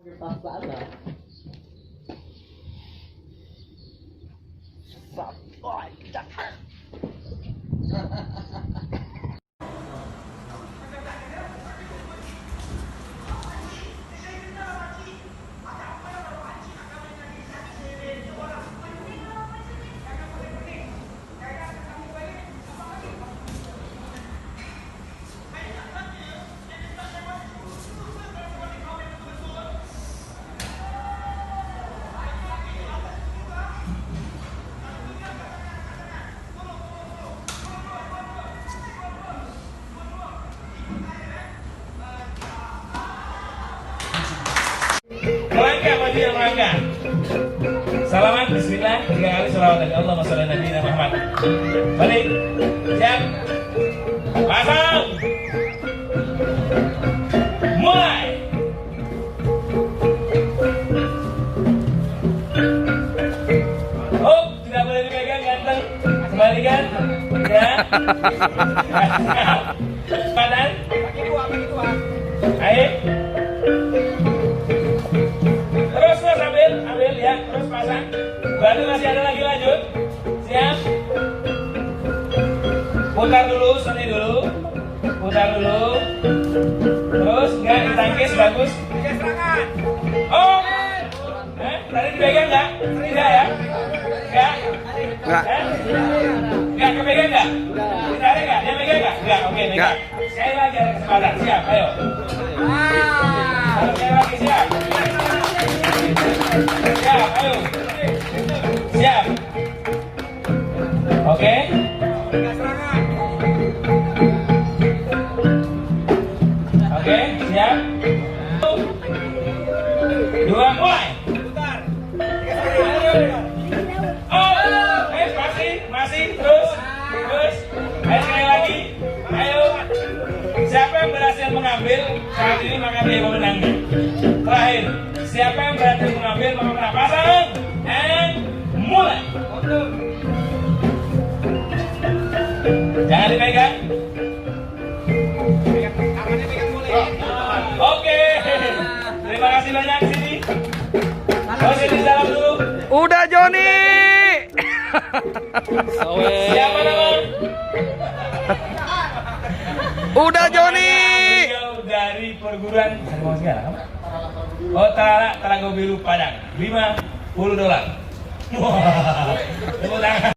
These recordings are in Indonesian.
Pasta ada. Melangkah maju yang melangkah. Salaman, bismillah, 3 kali sholawat dari Allah Masya Nabi Muhammad. Balik, siap, pasang, mulai. Oh, tidak boleh dipegang, ganteng. Kembalikan, ya. Badan, ayo. Terus ambil ya, terus pasang. Berarti masih ada lagi, lanjut. Siap. Putar dulu, seni dulu. Putar dulu. Terus enggak ditangkis, bagus. Oh. Tadi dipegang enggak? Tidak ya? Enggak. Enggak kepegang enggak? Ditarik enggak? Dia pegang enggak? Enggak, oke, pegang. Sekali lagi ada kesempatan. Siap, ayo. Sekali lagi, siap. Siap, ayo. Siap. Oke. Oke, siap. 2, mulai. Oh, masih, terus. Ayo sekali lagi. Ayo. Siapa yang berhasil mengambil saat ini maka dia memenangnya. Terakhir, siapa yang berhasil mengambil maka menang. Pasang and mulai. Jangan dipegang. Oke. Terima kasih banyak sini. Posisi di dalam dulu. Udah Joni. Siapa nama? Udah Joni. Beliau dari perguruan Tarago Biru Padang, $50. Wah, tepuk tangan.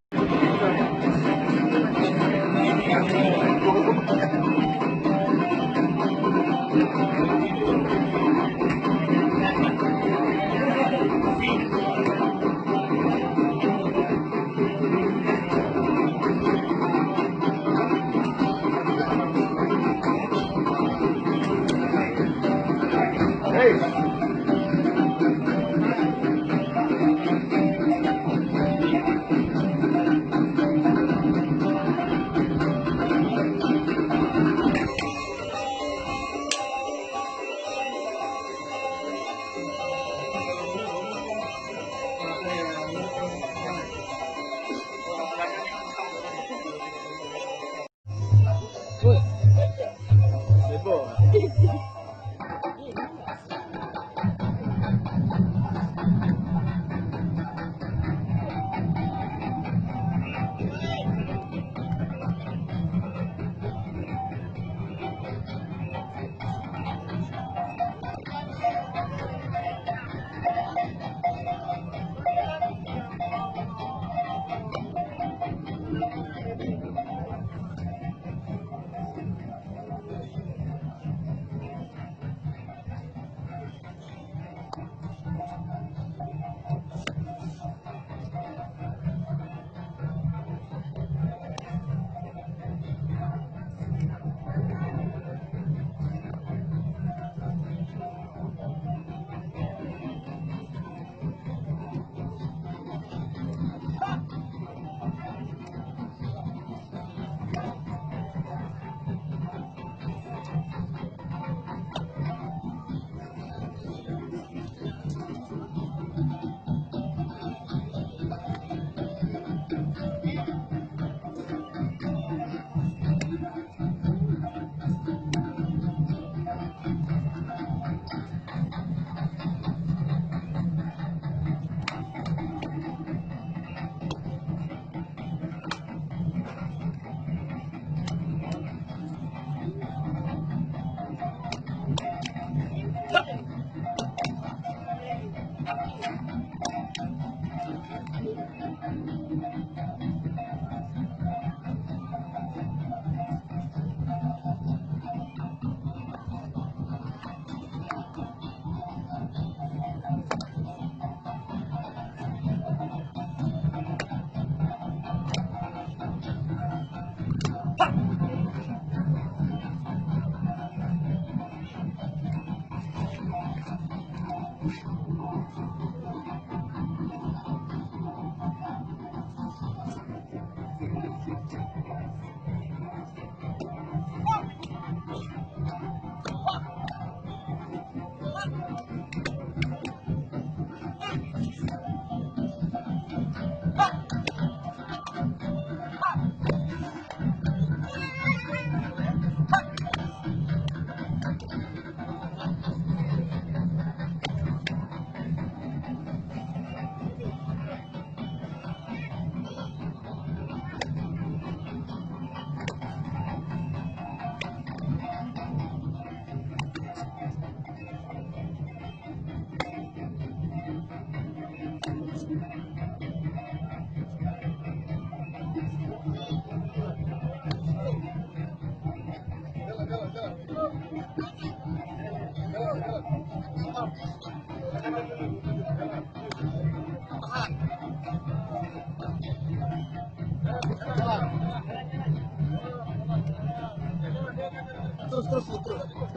Terus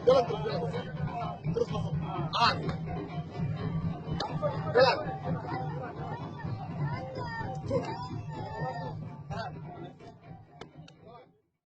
jalan terus masuk jalan